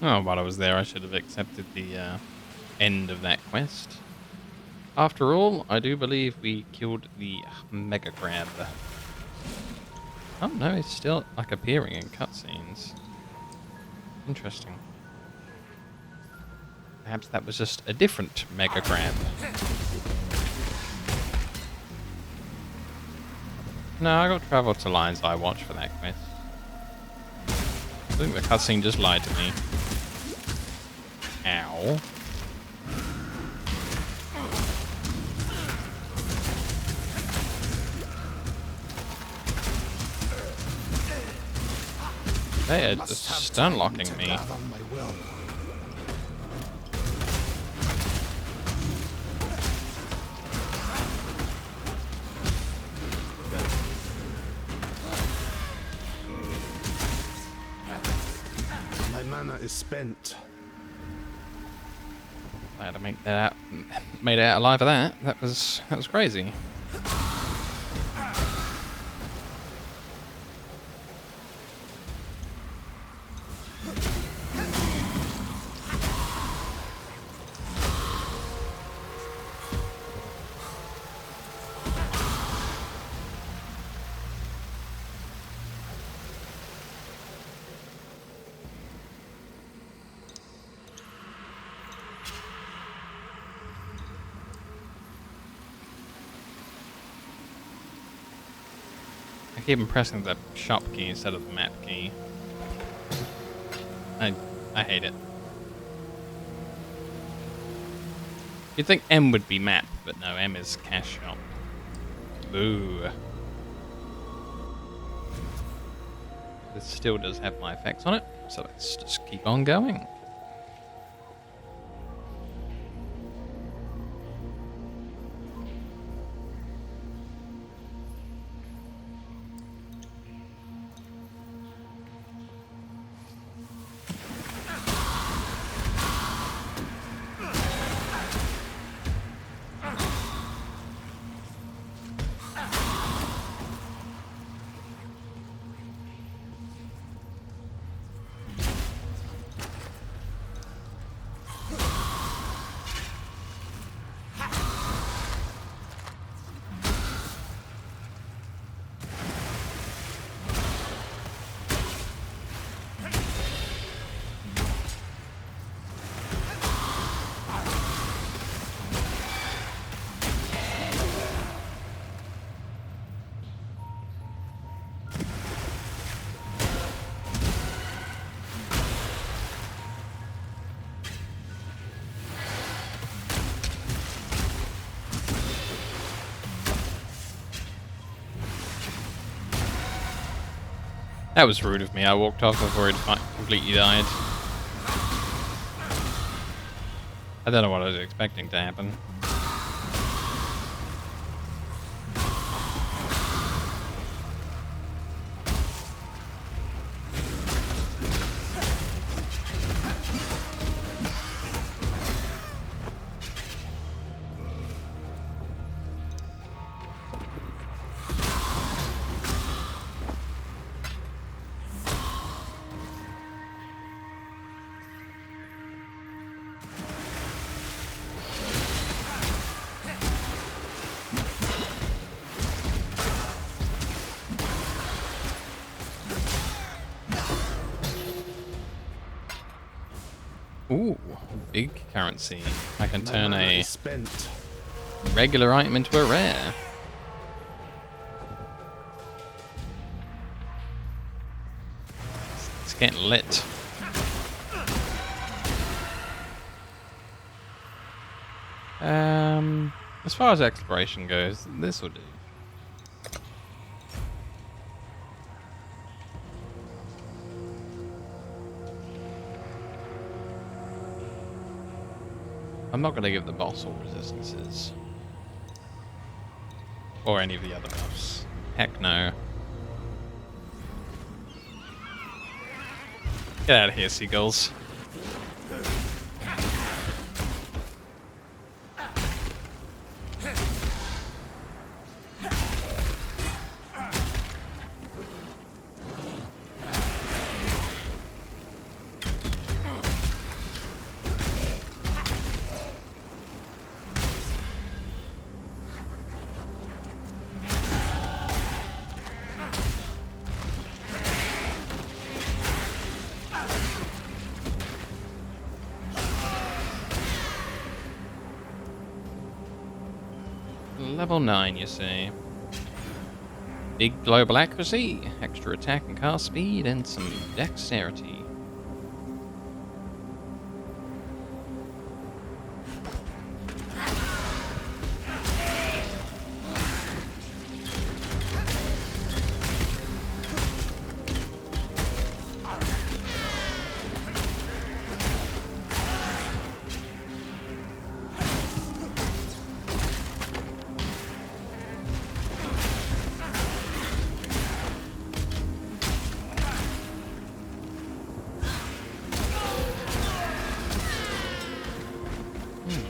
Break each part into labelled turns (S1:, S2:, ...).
S1: Oh, while I was there, I should have accepted the end of that quest. After all, I do believe we killed the Mega Crab. Oh no, it's still like appearing in cutscenes. Interesting. Perhaps that was just a different Mega Crab. No, I got to travel to Lion's Eye Watch for that quest. I think the cutscene just lied to me. Ow. They are just stun locking me.
S2: My mana is spent.
S1: I had to make that out, made it out alive of that. That was crazy. I keep on pressing the shop key instead of the map key. I hate it. You'd think M would be map, but no, M is cash shop. Boo. This still does have my effects on it, so let's just keep on going. That was rude of me. I walked off before it completely died. I don't know what I was expecting to happen. Ooh, big currency. I can turn a regular item into a rare. It's getting lit. As far as exploration goes, this will do. I'm not going to give the boss all resistances. Or any of the other buffs. Heck no. Get out of here, seagulls. level 9, you see. Big global accuracy, extra attack and cast speed, and some dexterity.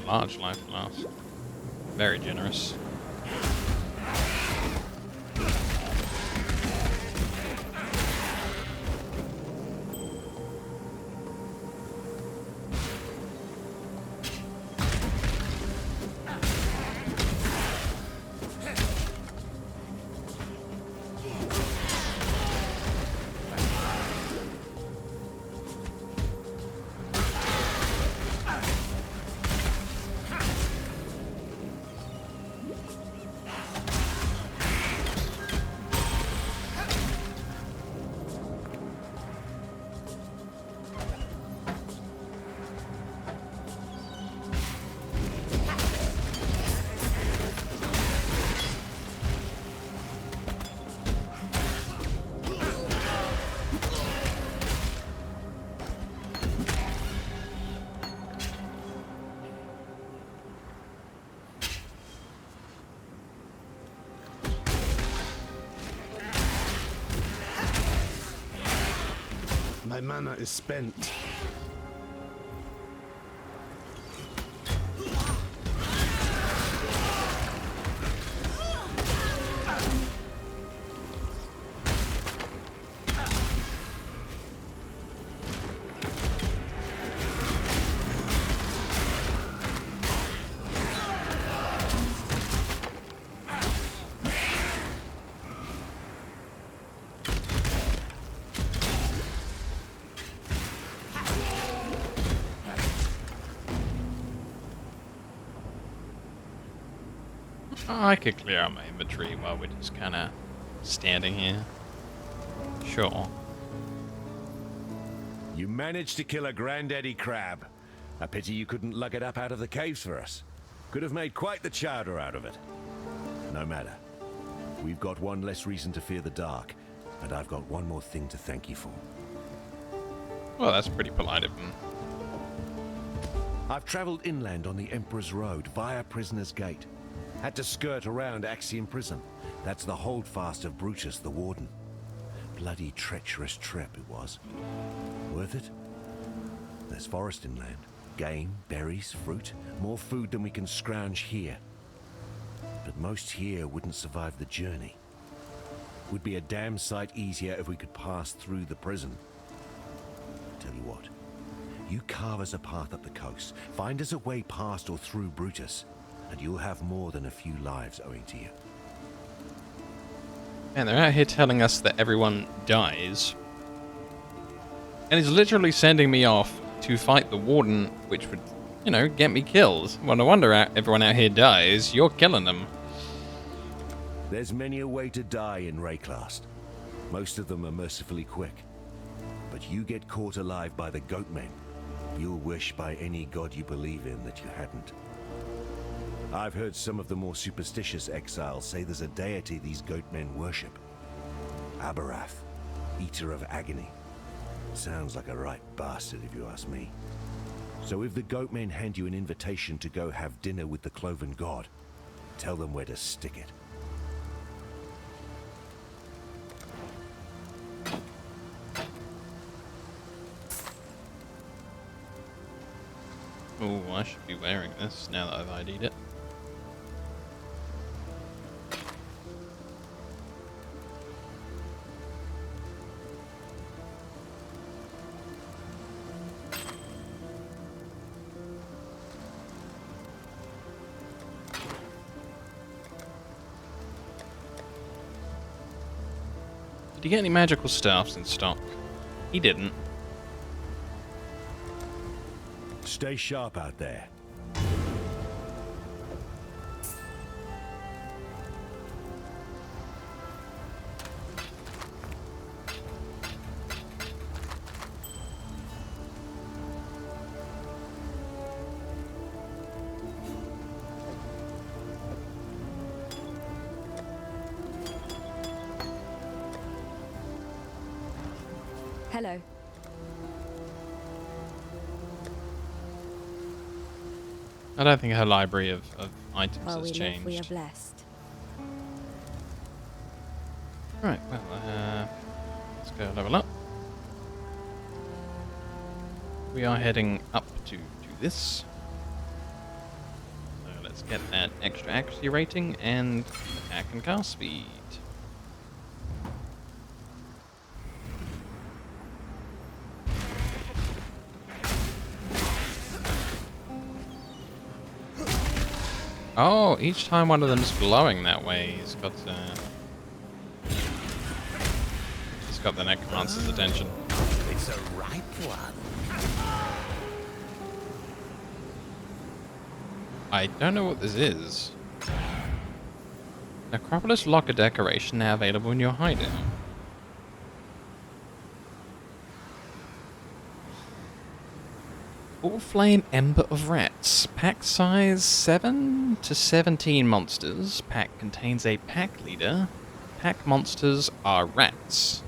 S1: Large life loss. Very generous.
S2: My mana is spent.
S1: I could clear out my inventory while we're just kind of standing here. Sure.
S3: You managed to kill a granddaddy crab. A pity you couldn't lug it up out of the caves for us. Could have made quite the chowder out of it. No matter. We've got one less reason to fear the dark, and I've got one more thing to thank you for.
S1: Well, that's pretty polite of him.
S3: I've traveled inland on the Emperor's Road via Prisoner's Gate. Had to skirt around Axiom Prison. That's the holdfast of Brutus the Warden. Bloody treacherous trip it was. Worth it? There's forest inland. Game, berries, fruit. More food than we can scrounge here. But most here wouldn't survive the journey. Would be a damn sight easier if we could pass through the prison. Tell you what. You carve us a path up the coast. Find us a way past or through Brutus. And you'll have more than a few lives owing to you.
S1: Man, they're out here telling us that everyone dies. And he's literally sending me off to fight the Warden, which would, you know, get me killed. Well, no wonder everyone out here dies. You're killing them.
S3: There's many a way to die in Rayclast. Most of them are mercifully quick. But you get caught alive by the Goatmen, you'll wish by any god you believe in that you hadn't. I've heard some of the more superstitious exiles say there's a deity these Goatmen worship. Abarath, Eater of Agony. Sounds like a right bastard if you ask me. So if the Goatmen hand you an invitation to go have dinner with the Cloven God, tell them where to stick it.
S1: Oh, I should be wearing this now that I've ID'd it. Did he get any magical staffs in stock? He didn't.
S3: Stay sharp out there.
S4: Hello.
S1: I don't think her library of items
S4: While
S1: has
S4: we live, we are
S1: changed.
S4: blessed.
S1: Right, well, let's go level up. We are heading up to this. So let's get that extra accuracy rating and attack and cast speed. Oh, each time one of them's glowing that way, he's got the necromancer's attention.
S3: It's a ripe one.
S1: I don't know what this is. Necropolis locker decoration now available in your hideout. All Flame Ember of Rats. Pack size 7 to 17 monsters. Pack contains a pack leader. Pack monsters are rats.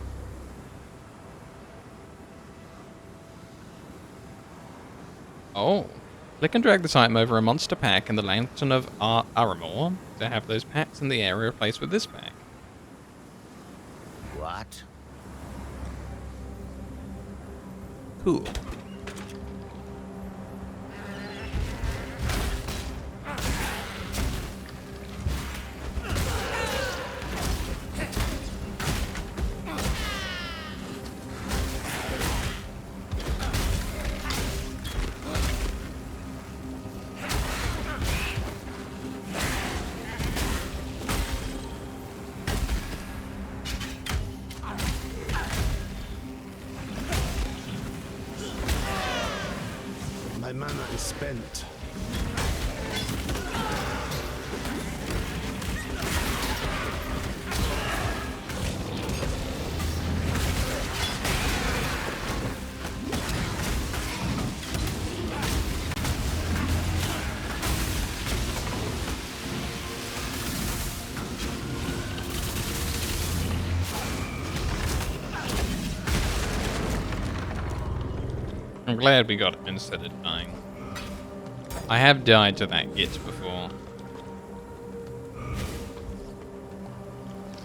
S1: Oh. Click and drag this item over a monster pack in the Lantern of Aramor to have those packs in the area replaced with this pack.
S3: What?
S1: Cool.
S2: My mana is spent.
S1: I'm glad we got it instead of dying. I have died to that git before.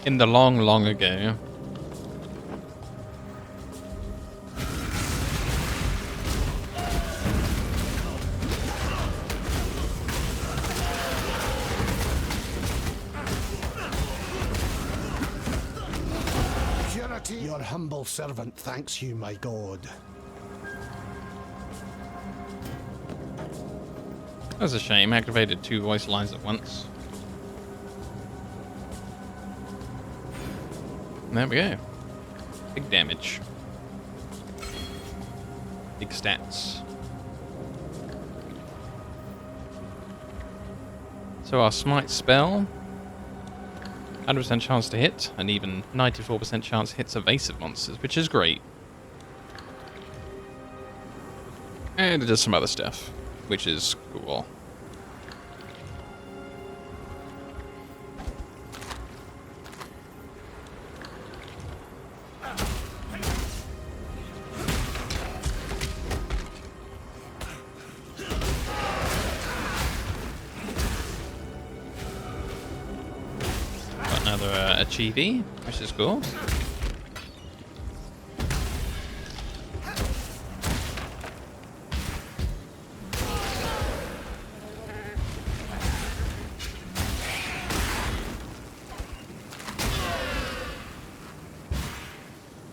S1: In the long, long ago.
S2: Purity. Your humble servant thanks you, my god.
S1: That's a shame. Activated 2 voice lines at once. And there we go. Big damage. Big stats. So our smite spell, 100% chance to hit, and even 94% chance hits evasive monsters, which is great. And it does some other stuff, which is cool. Got another achievee, which is cool.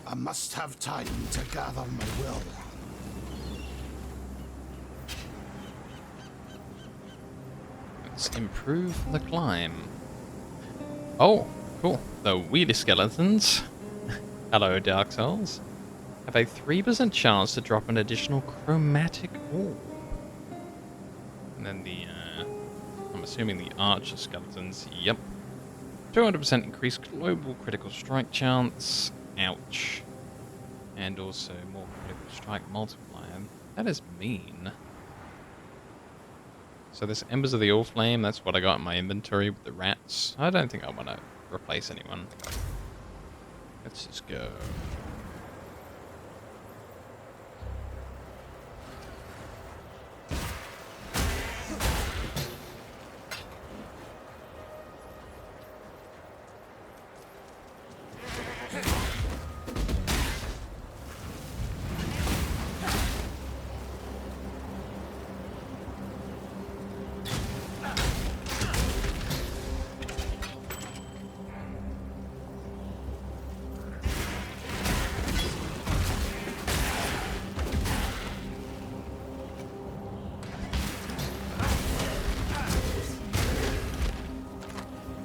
S2: I must have time to gather my will.
S1: Let's improve the climb. Oh, cool. The Wheelie Skeletons, hello Dark Souls, have a 3% chance to drop an additional chromatic orb. And then the, I'm assuming the Archer Skeletons, yep. 200% increased global critical strike chance, ouch. And also more critical strike multiplier. That is mean. So this Embers of the All Flame, that's what I got in my inventory with the rats. I don't think I want to replace anyone. Let's just go.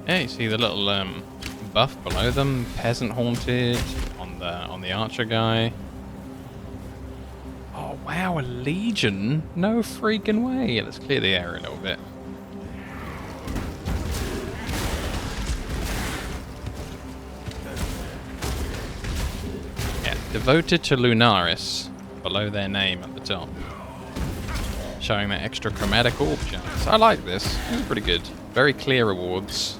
S1: Yeah, you see the little buff below them, peasant haunted on the archer guy. Oh wow, a legion? No freaking way. Let's clear the area a little bit. Yeah, devoted to Lunaris below their name at the top, showing that extra chromatic orb chance. I like this. It's pretty good. Very clear rewards.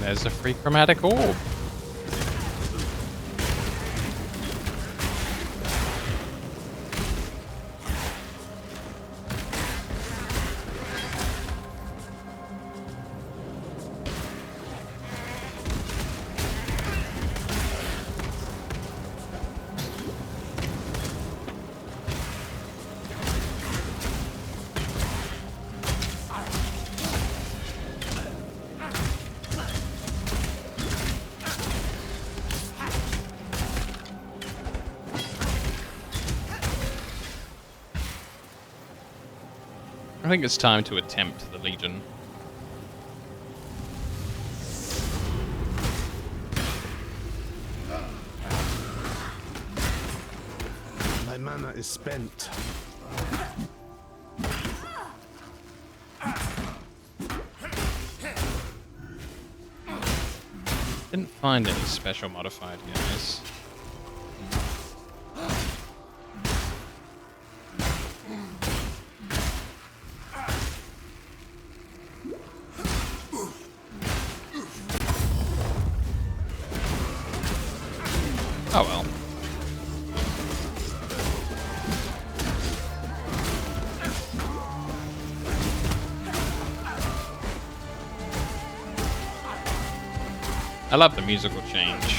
S1: There's a free chromatic orb. I think it's time to attempt the Legion.
S2: My mana is spent.
S1: Didn't find any special modified guys. Oh well. I love the musical change.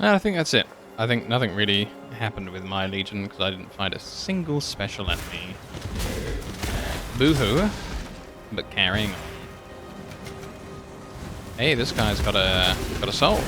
S1: I think that's it. I think nothing really happened with my Legion because I didn't find a single special enemy. Boo-hoo. But carrying on. Hey, this guy's got a soul.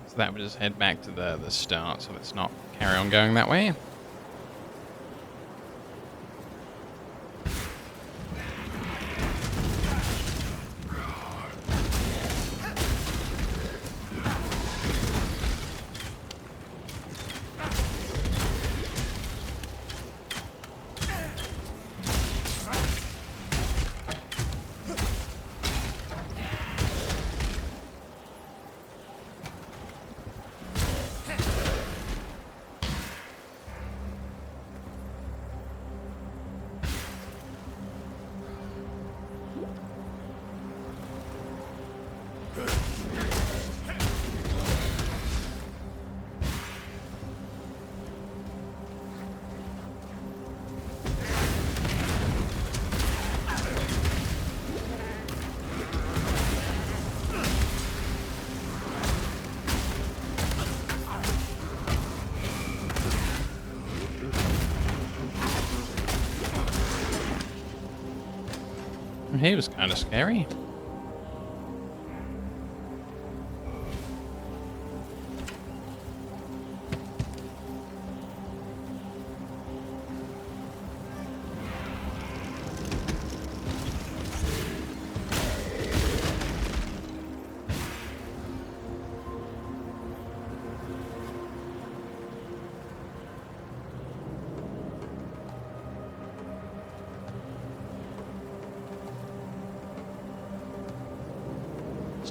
S1: So that would just head back to the start, so let's not carry on going that way. He was kind of scary.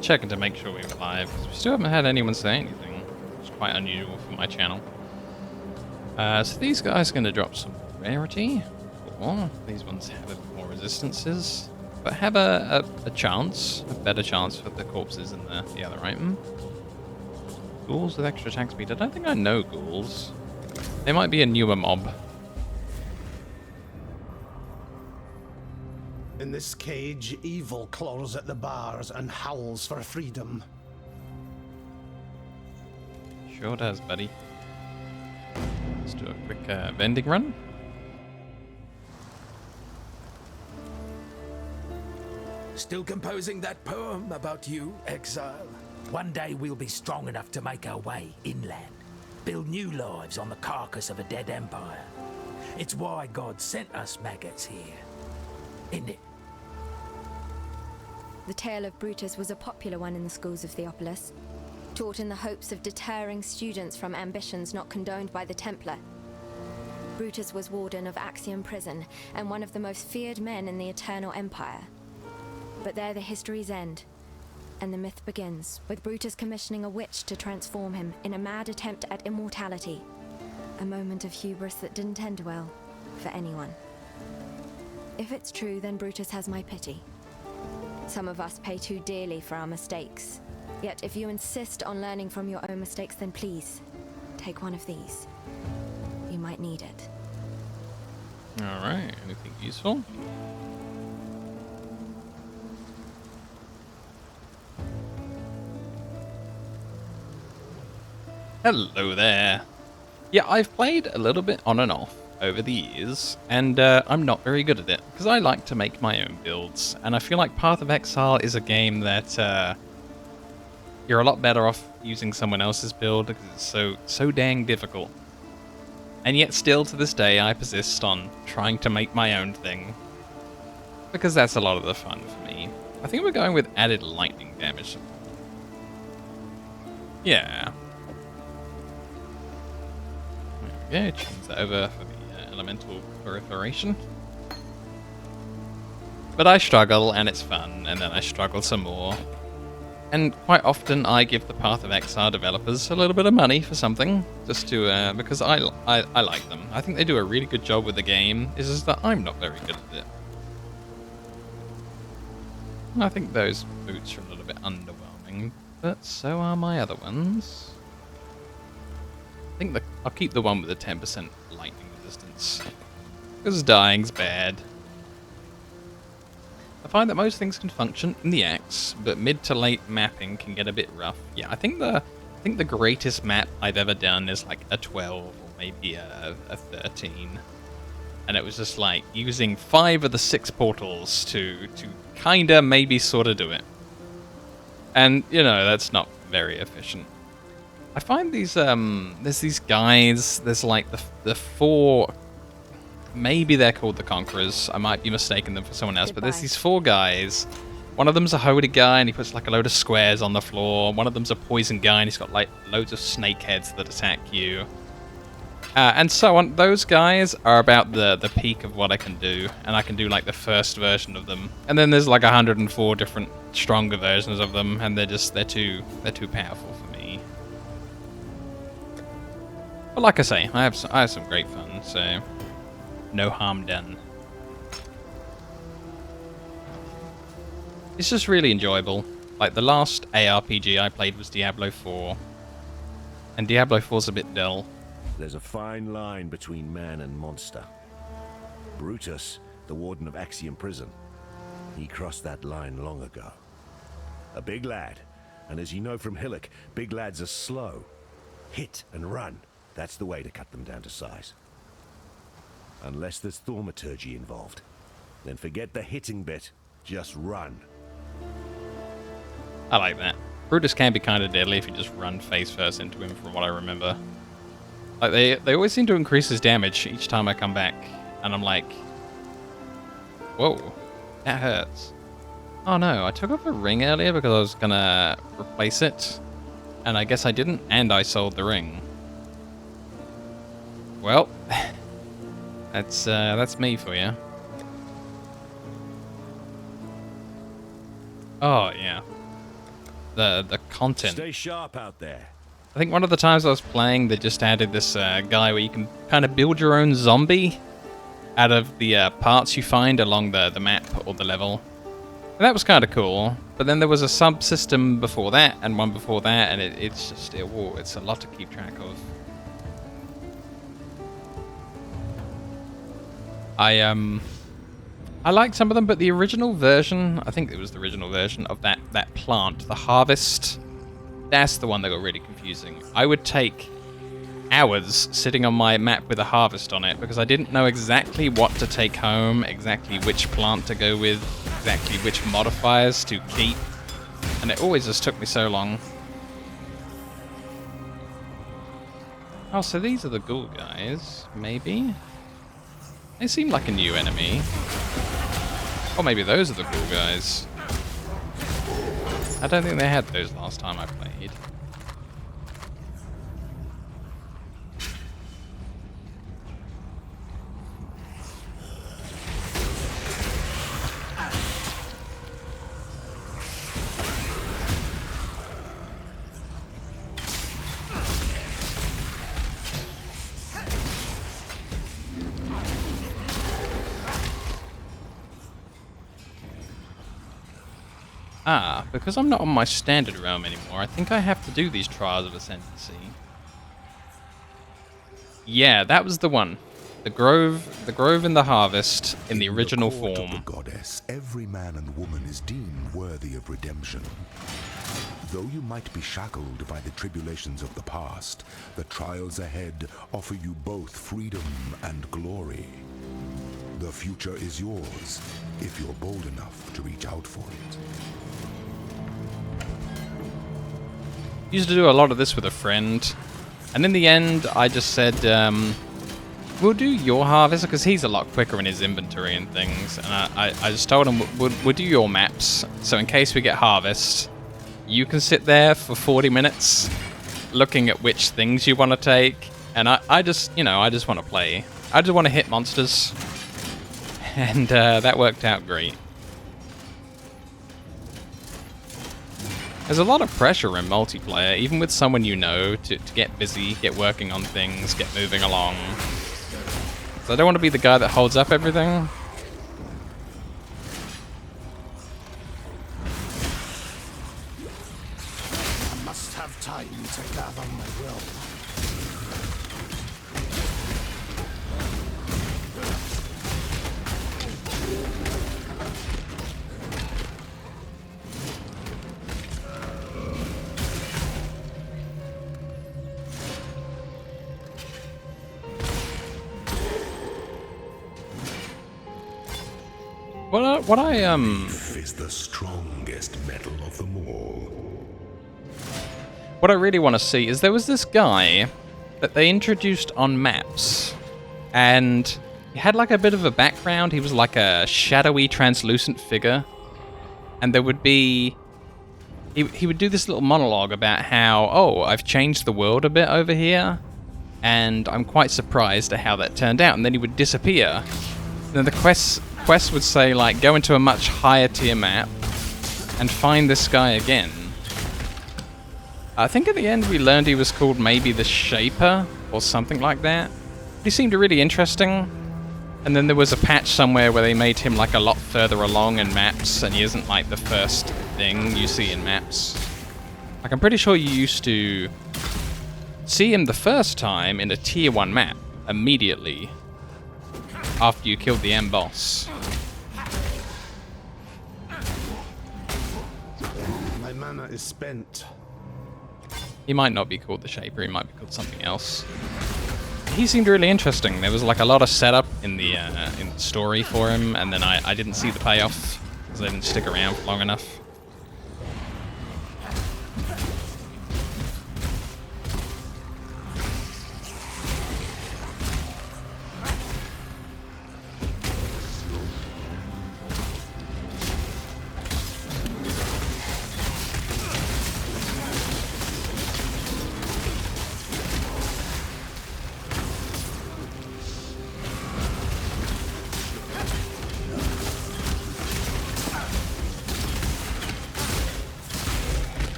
S1: Checking to make sure we were live, because we still haven't had anyone say anything, which is quite unusual for my channel. So these guys are going to drop some rarity. Cool. These ones have a bit more resistances, but have a chance, a better chance for the corpses in the other item. Ghouls with extra attack speed. I don't think I know ghouls. They might be a newer mob.
S2: In this cage, evil claws at the bars and howls for freedom.
S1: Sure does, buddy. Let's do a quick vending run.
S4: Still composing that poem about you, Exile? One day we'll be strong enough to make our way inland, build new lives on the carcass of a dead empire. It's why God sent us maggots here, isn't it?
S5: The tale of Brutus was a popular one in the schools of Theopolis, taught in the hopes of deterring students from ambitions not condoned by the Templar. Brutus was warden of Axiom Prison and one of the most feared men in the Eternal Empire. But there the histories end, and the myth begins, with Brutus commissioning a witch to transform him in a mad attempt at immortality. A moment of hubris that didn't end well for anyone. If it's true, then Brutus has my pity. Some of us pay too dearly for our mistakes. Yet if you insist on learning from your own mistakes, then please, take one of these. You might need it.
S1: Alright, anything useful? Hello there. Yeah, I've played a little bit on and off over the years, and I'm not very good at it, because I like to make my own builds, and I feel like Path of Exile is a game that you're a lot better off using someone else's build, because it's so dang difficult. And yet still to this day I persist on trying to make my own thing, because that's a lot of the fun for me. I think we're going with added lightning damage. Yeah. There we go, change that over for the elemental proliferation. But I struggle, and it's fun, and then I struggle some more. And quite often I give the Path of Exile developers a little bit of money for something, just to, because I like them. I think they do a really good job with the game, it's just that I'm not very good at it. I think those boots are a little bit underwhelming, but so are my other ones. I think I'll keep the one with the 10% lightning resistance, because dying's bad. I find that most things can function in the axe, but mid to late mapping can get a bit rough. Yeah, I think the greatest map I've ever done is like a 12 or maybe a 13, and it was just like using 5 of the 6 portals to kinda maybe sorta do it, and you know that's not very efficient. I find these there's these guys. There's like the 4. Maybe they're called the Conquerors. I might be mistaking them for someone else, but there's these 4 guys. One of them's a holy guy, and he puts like a load of squares on the floor. One of them's a poison guy, and he's got like loads of snake heads that attack you. And so on. Those guys are about the peak of what I can do, and I can do like the first version of them. And then there's like 104 different stronger versions of them, and they're too powerful for me. But like I say, I have some great fun, so no harm done. It's just really enjoyable. Like the last ARPG I played was Diablo 4, and Diablo 4's a bit dull.
S3: There's a fine line between man and monster. Brutus, the warden of Axiom Prison, he crossed that line long ago. A big lad, and as you know from Hillock, big lads are slow. Hit and run, that's the way to cut them down to size. Unless there's thaumaturgy involved, then forget the hitting bit. Just run.
S1: I like that. Brutus can be kind of deadly if you just run face first into him, from what I remember. Like, they always seem to increase his damage each time I come back. And I'm like, whoa, that hurts. Oh no, I took off a ring earlier because I was gonna replace it. And I guess I didn't, and I sold the ring. Well, that's me for you. Oh yeah, the content.
S3: Stay sharp out there.
S1: I think one of the times I was playing, they just added this guy where you can kind of build your own zombie out of the parts you find along the map or the level. And that was kind of cool. But then there was a subsystem before that and one before that, and it's just it's a lot to keep track of. I like some of them, but the original version, I think it was the original version of that plant, the harvest, that's the one that got really confusing. I would take hours sitting on my map with a harvest on it because I didn't know exactly what to take home, exactly which plant to go with, exactly which modifiers to keep, and it always just took me so long. Oh, so these are the ghoul guys, maybe? They seem like a new enemy. Or maybe those are the ghoul guys. I don't think they had those last time I played. Ah, because I'm not on my standard realm anymore, I think I have to do these Trials of Ascendancy. Yeah, that was the one. The Grove and the Harvest in the original
S6: court
S1: form.
S6: Of the goddess, every man and woman is deemed worthy of redemption. Though you might be shackled by the tribulations of the past, the trials ahead offer you both freedom and glory. The future is yours, if you're bold enough to reach out for it.
S1: Used to do a lot of this with a friend, and in the end I just said, we'll do your harvest, because he's a lot quicker in his inventory and things, and I just told him we'll do your maps, so in case we get harvest, you can sit there for 40 minutes looking at which things you want to take, and I just, I just want to play. I just want to hit monsters, and that worked out great. There's a lot of pressure in multiplayer, even with someone you know, to get busy, get working on things, get moving along. So I don't want to be the guy that holds up everything.
S2: I must have time to gather my will.
S6: Is the strongest metal of them all.
S1: What I really want to see is there was this guy that they introduced on maps, and he had like a bit of a background. He was like a shadowy, translucent figure, and there would be he would do this little monologue about how, oh, I've changed the world a bit over here, and I'm quite surprised at how that turned out, and then he would disappear. And then the quest would say, like, go into a much higher tier map and find this guy again. I think at the end we learned he was called maybe the Shaper or something like that. He seemed really interesting. And then there was a patch somewhere where they made him like a lot further along in maps, and he isn't like the first thing you see in maps. Like, I'm pretty sure you used to see him the first time in a tier 1 map immediately after you killed the M boss.
S2: My mana is spent.
S1: He might not be called the Shaper, he might be called something else. He seemed really interesting. There was like a lot of setup in the story for him, and then I didn't see the payoff. because I didn't stick around for long enough.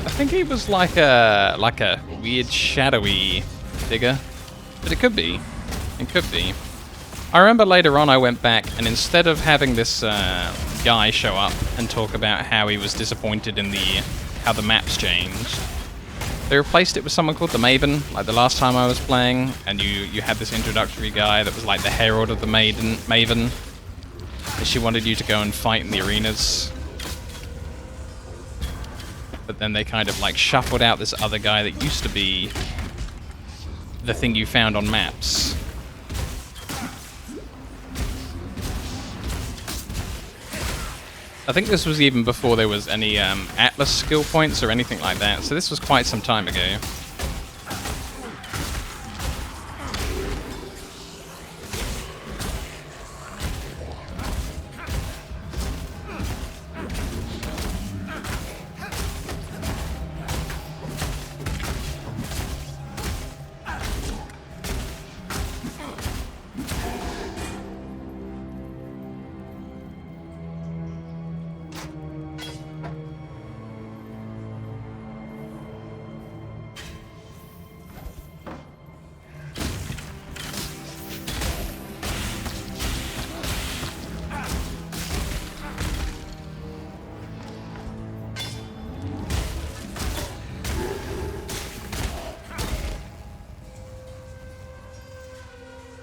S1: I think he was like a weird shadowy figure, but it could be. It could be. I remember later on I went back and instead of having this guy show up and talk about how he was disappointed in how the maps changed, they replaced it with someone called the Maven, like the last time I was playing, and you had this introductory guy that was like the herald of the Maven, and she wanted you to go and fight in the arenas. But then they kind of like shuffled out this other guy that used to be the thing you found on maps. I think this was even before there was any Atlas skill points or anything like that, so this was quite some time ago.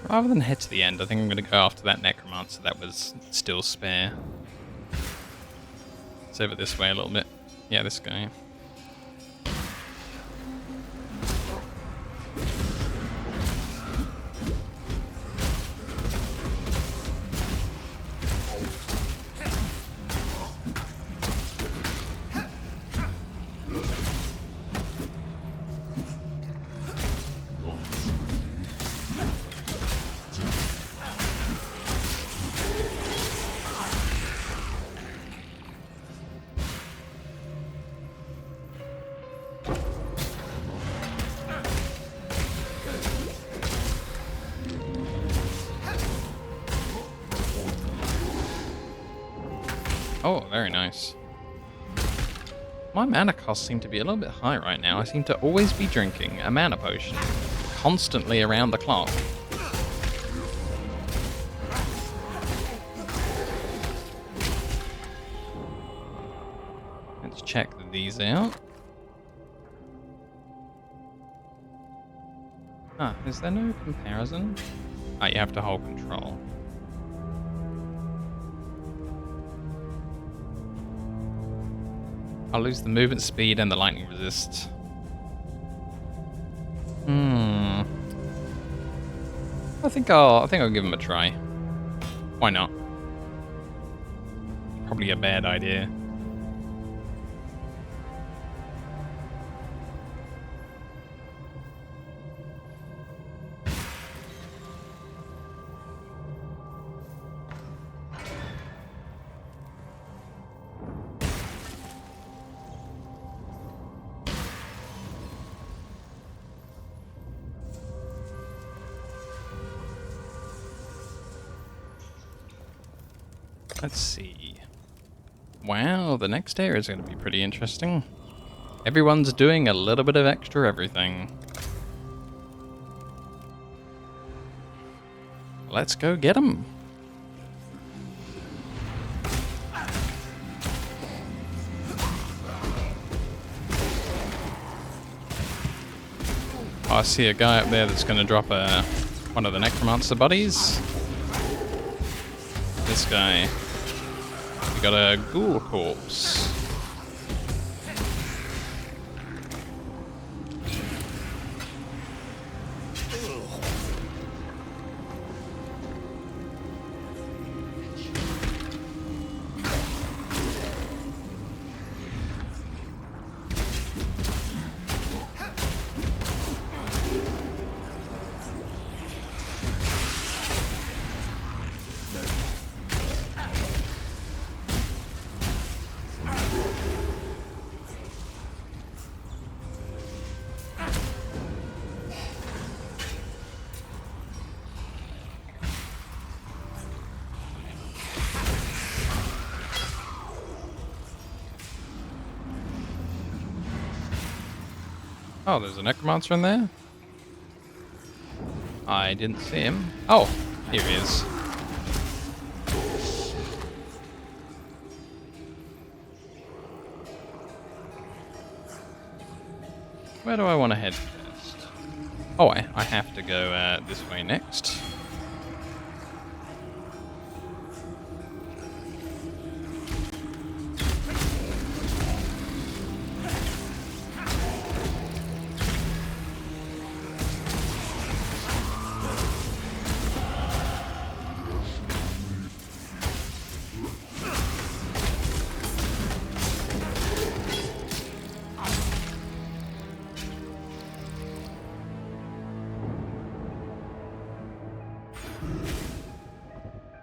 S1: Rather than head to the end, I think I'm going to go after that Necromancer that was still spare. It's over this way a little bit. Yeah, this guy. Oh, very nice. My mana costs seem to be a little bit high right now. I seem to always be drinking a mana potion, constantly around the clock. Let's check these out. Ah, is there no comparison? Ah, you have to hold control. I'll lose the movement speed and the lightning resist. I think I'll give him a try. Why not? Probably a bad idea. Let's see. Wow, the next area is going to be pretty interesting. Everyone's doing a little bit of extra everything. Let's go get them. Oh, I see a guy up there that's going to drop one of the Necromancer buddies. This guy. We got a ghoul corpse. Oh, there's a necromancer in there? I didn't see him. Oh, here he is. Where do I want to head first? Oh, I have to go this way next.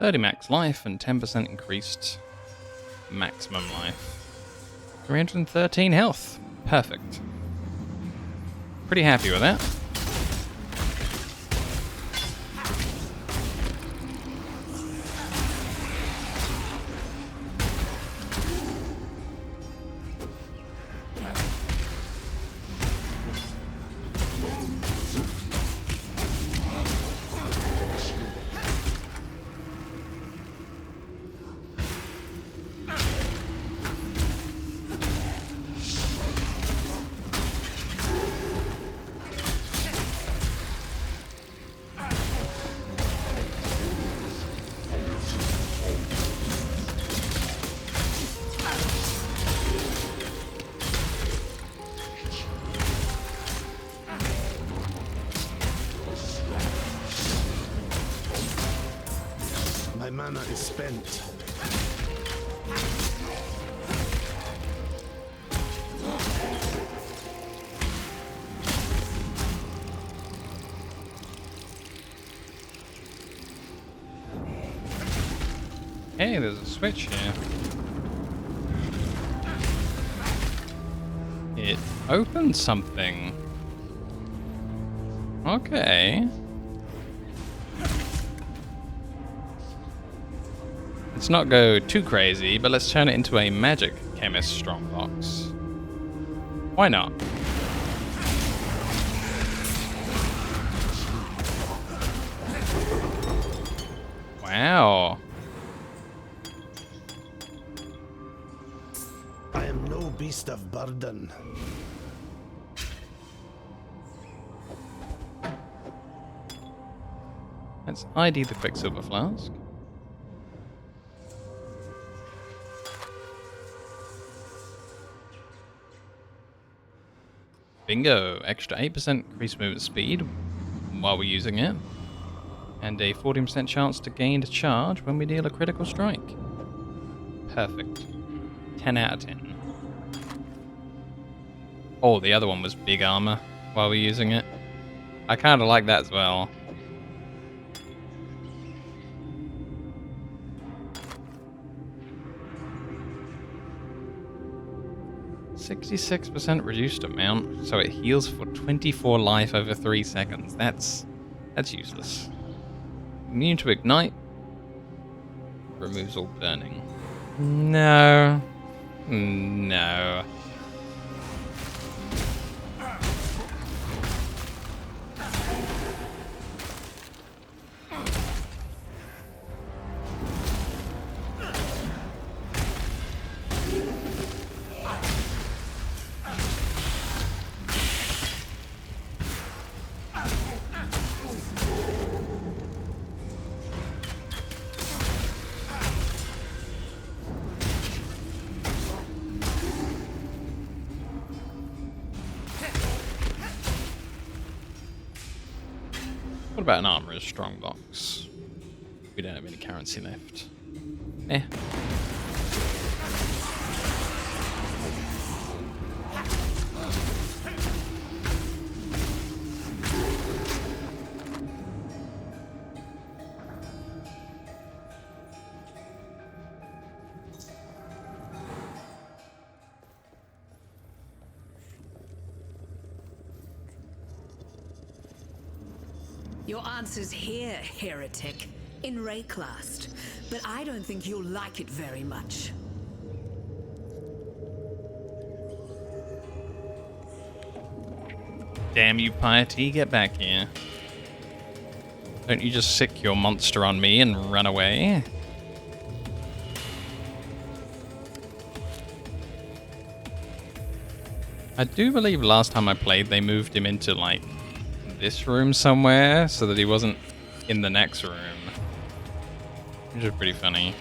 S1: $30 max life and 10% increased maximum life. 313 health. Perfect. Pretty happy with that.
S2: My mana is spent.
S1: Hey, there's a switch here. It opened something. Okay. Let's not go too crazy, but let's turn it into a magic chemist strongbox. Why not? Wow.
S2: I am no beast of burden.
S1: Let's ID the Quicksilver Flask. Bingo! Extra 8% increased movement speed while we're using it. And a 14% chance to gain a charge when we deal a critical strike. Perfect. 10 out of 10. Oh, the other one was big armor while we're using it. I kind of like that as well. %66% reduced amount, so it heals for 24 life over 3 seconds. That's useless. Immune to ignite. Removes all burning. No. No. What about an armorer's strongbox? We don't have any currency left. Eh.
S7: Your answer's here, heretic, in Rayclast, but I don't think you'll like it very much.
S1: Damn you, Piety, get back here. Don't you just sick your monster on me and run away? I do believe last time I played they moved him into like this room somewhere so that he wasn't in the next room. Which is pretty funny.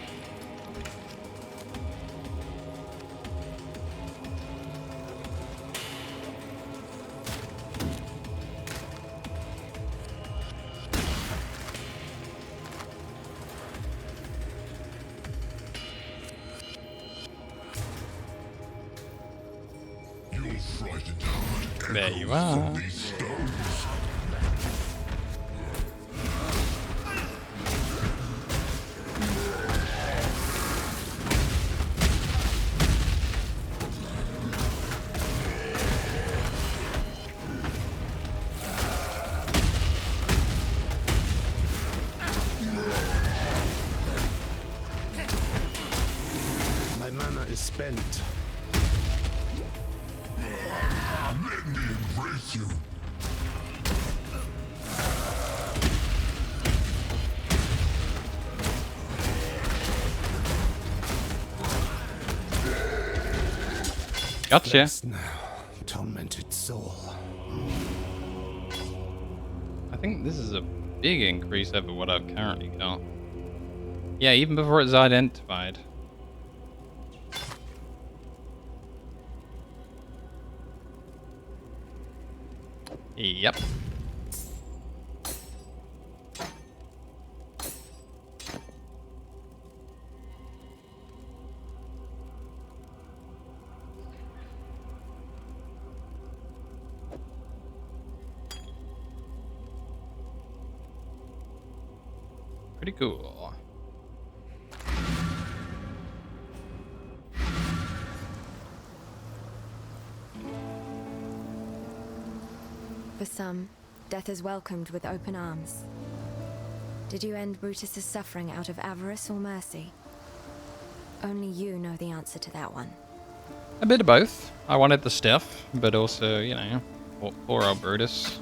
S1: There you are.
S2: My mana is spent.
S6: Let me embrace you.
S1: Gotcha.
S2: Rest now, tormented soul.
S1: I think this is a big increase over what I've currently got. Yeah, even before it's identified. Yep. Pretty cool.
S5: For some, death is welcomed with open arms. Did you end Brutus's suffering out of avarice or mercy? Only you know the answer to that one.
S1: A bit of both. I wanted the stuff, but also, you know, poor old Brutus.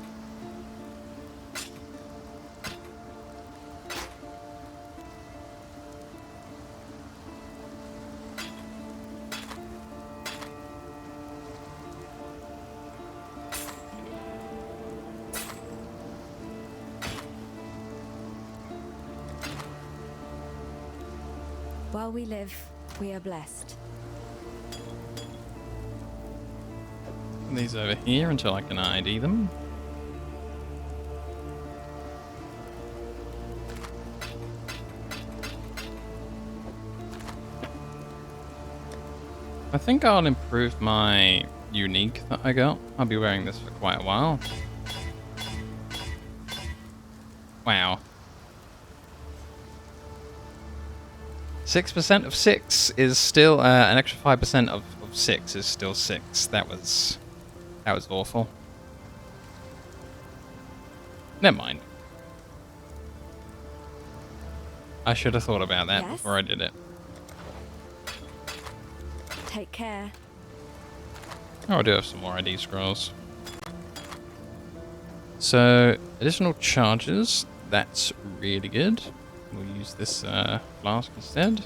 S5: While we live, we are blessed.
S1: These over here until I can ID them. I think I'll improve my unique that I got. I'll be wearing this for quite a while. Wow. 6% of 6 is still an extra 5% of 6 is still 6. That was awful. Never mind. I should have thought about that before I did it.
S5: Take care.
S1: Oh, I do have some more ID scrolls. So, additional charges. That's really good. We'll use this flask instead.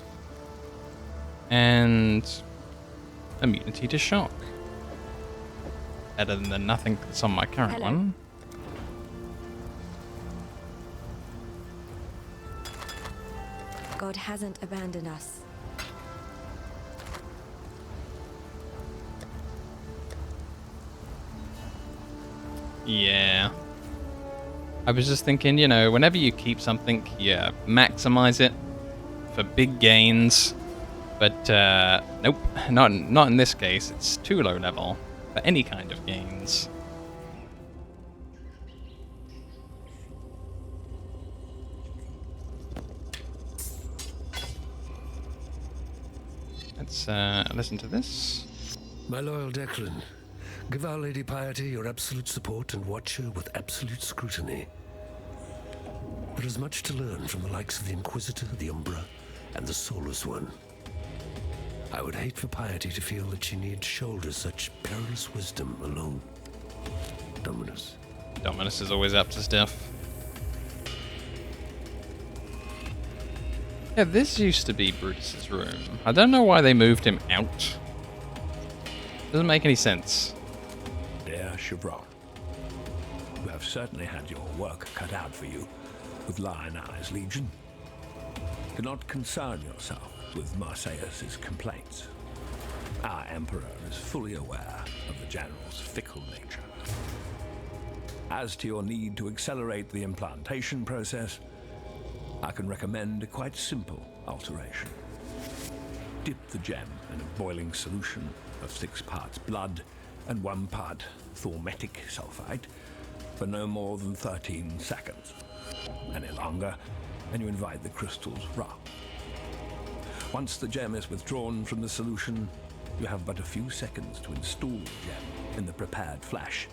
S1: And immunity to shock. Better than nothing that's on my current one.
S5: God hasn't abandoned us.
S1: Yeah. I was just thinking, you know, whenever you keep something, yeah, maximize it for big gains. But, nope, not in this case. It's too low level for any kind of gains. Let's, listen to this.
S8: My loyal Declan, give Our Lady Piety your absolute support and watch her with absolute scrutiny. There is much to learn from the likes of the Inquisitor, the Umbra, and the Soulless One. I would hate for Piety to feel that she needs shoulder such perilous wisdom alone. Dominus.
S1: Dominus is always up to stuff. Yeah, this used to be Brutus's room. I don't know why they moved him out. Doesn't make any sense.
S9: Dear Chevron, you have certainly had your work cut out for you with Lion Eyes Legion. Do not concern yourself with Marseilles' complaints. Our Emperor is fully aware of the General's fickle nature. As to your need to accelerate the implantation process, I can recommend a quite simple alteration. Dip the gem in a boiling solution of 6 parts blood and 1 part thormetic sulfite for no more than 13 seconds. Any longer, and you invite the crystal's wrath. Once the gem is withdrawn from the solution, you have but a few seconds to install the gem in the prepared flesh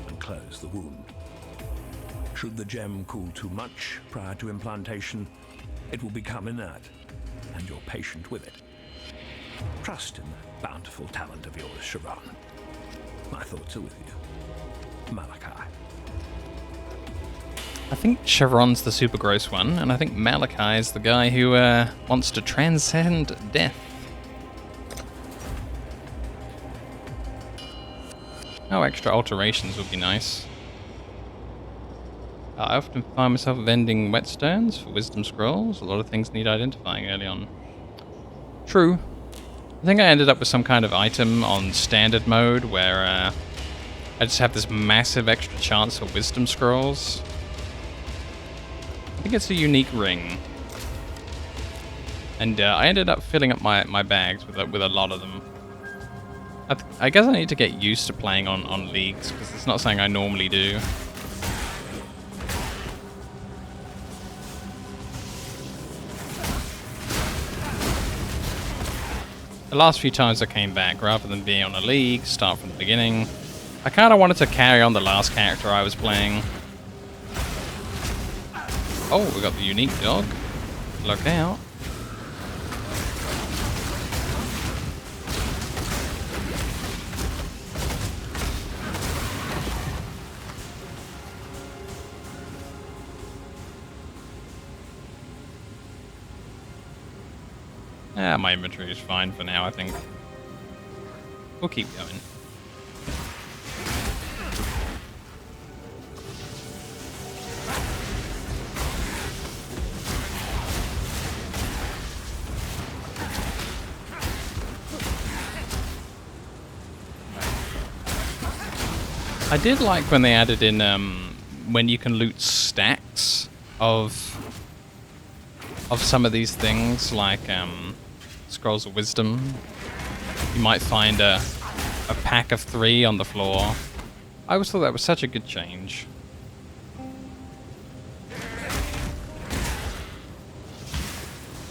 S9: and close the wound. Should the gem cool too much prior to implantation, it will become inert, and your patient with it. Trust in the bountiful talent of yours, Chevron. My thoughts are with you. Malachi.
S1: I think Chevron's the super gross one, and I think Malachi is the guy who wants to transcend death. Oh, extra alterations would be nice. I often find myself vending whetstones for wisdom scrolls. A lot of things need identifying early on. True. I think I ended up with some kind of item on standard mode where I just have this massive extra chance for wisdom scrolls. I think it's a unique ring. And I ended up filling up my bags with a lot of them. I guess I need to get used to playing on leagues, because it's not something I normally do. The last few times I came back, rather than being on a league, start from the beginning, I kind of wanted to carry on the last character I was playing. Oh, we got the unique dog. Look out. My inventory is fine for now, I think. We'll keep going. I did like when they added in when you can loot stacks of some of these things, like Scrolls of Wisdom. You might find a pack of 3 on the floor. I always thought that was such a good change.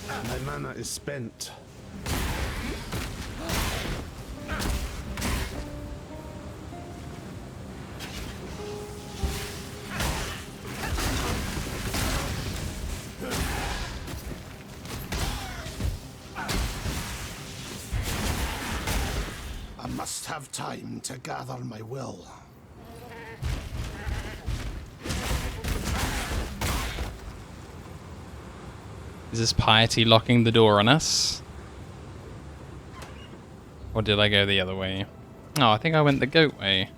S2: My mana is spent. I must have time to gather my will.
S1: Is this piety locking the door on us? Or did I go the other way? Oh, I think I went the goat way.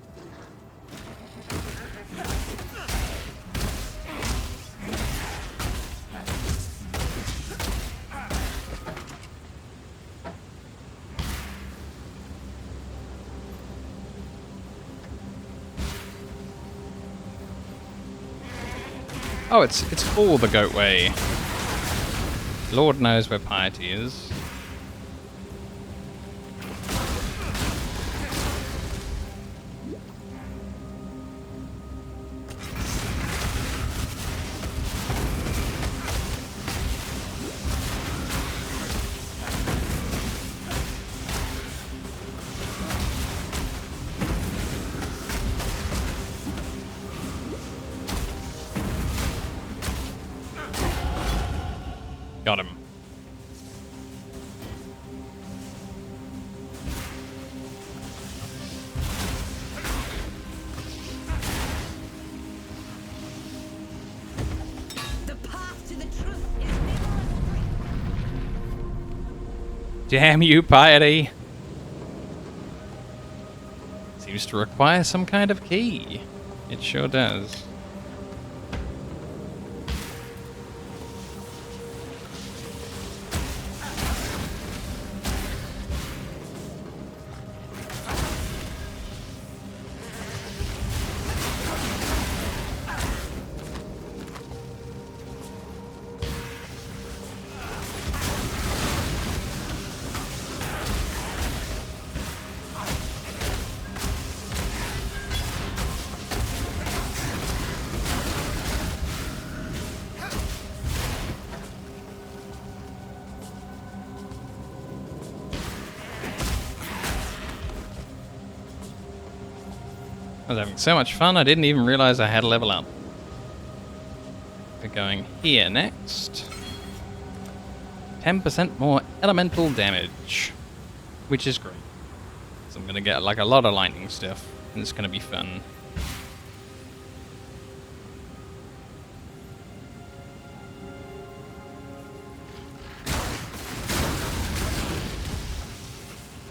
S1: Oh, it's all the goat way. Lord knows where piety is. Got him. Damn you, piety! Seems to require some kind of key. It sure does. I was having so much fun, I didn't even realize I had a level up. We're going here next. 10% more elemental damage, which is great. So I'm going to get like a lot of lightning stuff, and it's going to be fun.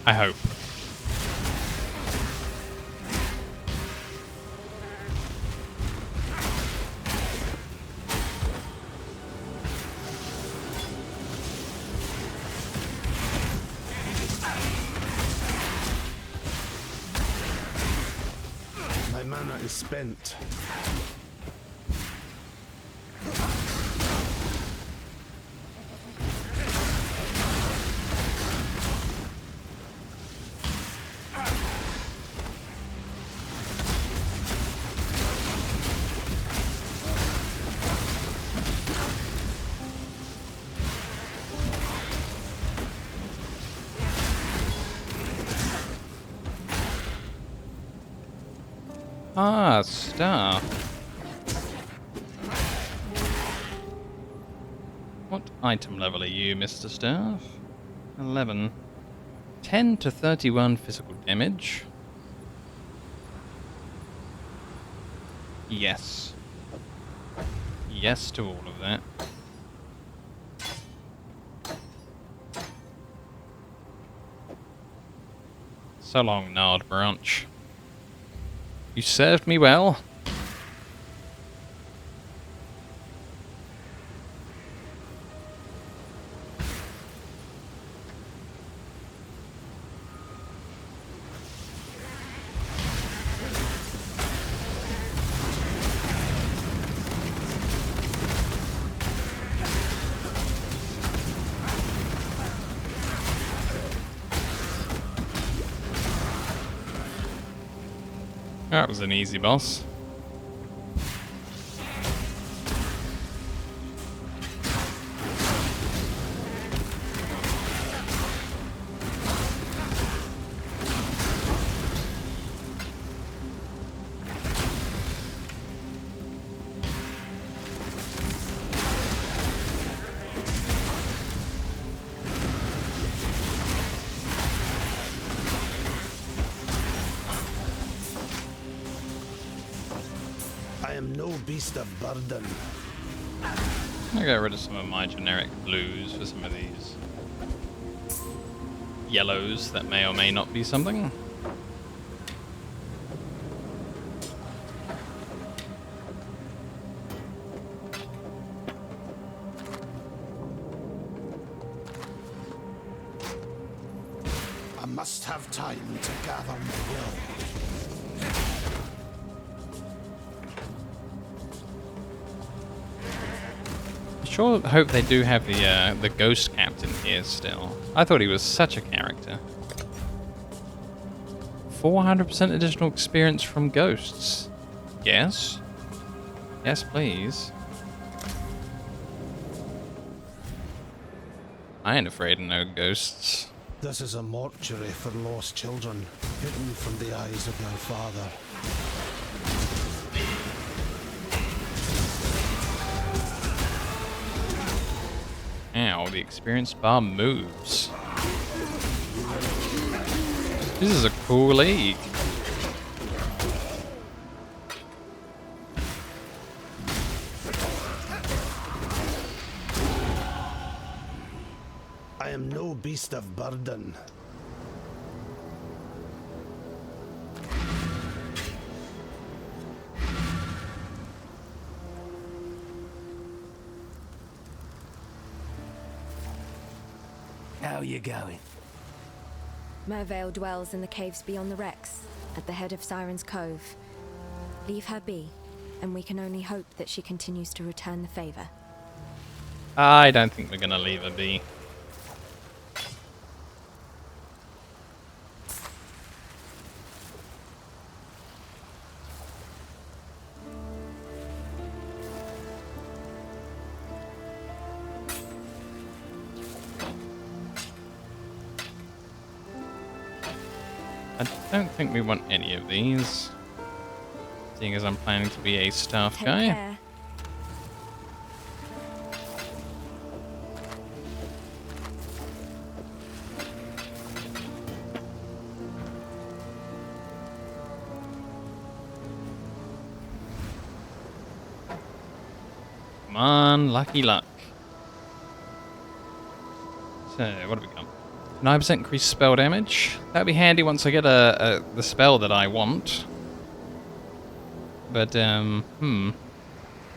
S1: I hope.
S2: My mana is spent.
S1: Ah, staff. What item level are you, Mr. Staff? 11. 10 to 31 physical damage. Yes. Yes to all of that. So long, Nard Branch. You served me well. That was an easy boss.
S2: I am no beast of burden.
S1: I'll get rid of some of my generic blues for some of these yellows that may or may not be something.
S2: I must have time to gather my will.
S1: Sure hope they do have the ghost captain here still. I thought he was such a character. 400% additional experience from ghosts. Yes? Yes, please. I ain't afraid of no ghosts.
S2: This is a mortuary for lost children, hidden from the eyes of my father.
S1: Ow, the experience bar moves. This is a cool league.
S2: I am no beast of burden.
S4: How you going?
S5: Mervale dwells in the caves beyond the wrecks, at the head of Siren's Cove. Leave her be, and we can only hope that she continues to return the favor.
S1: I don't think we're going to leave her be. I don't think we want any of these, seeing as I'm planning to be a staff
S5: Take
S1: guy.
S5: care.
S1: Come on, lucky luck. So, what have we got? 9% increased spell damage. That'd be handy once I get the spell that I want. But,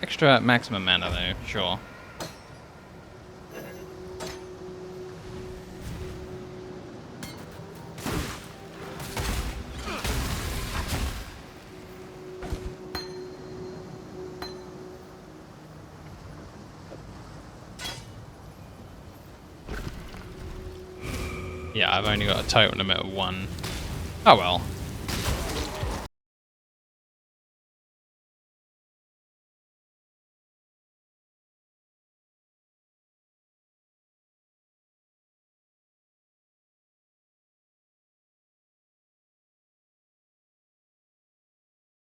S1: extra maximum mana though, sure. Yeah, I've only got a total limit of 1. Oh well.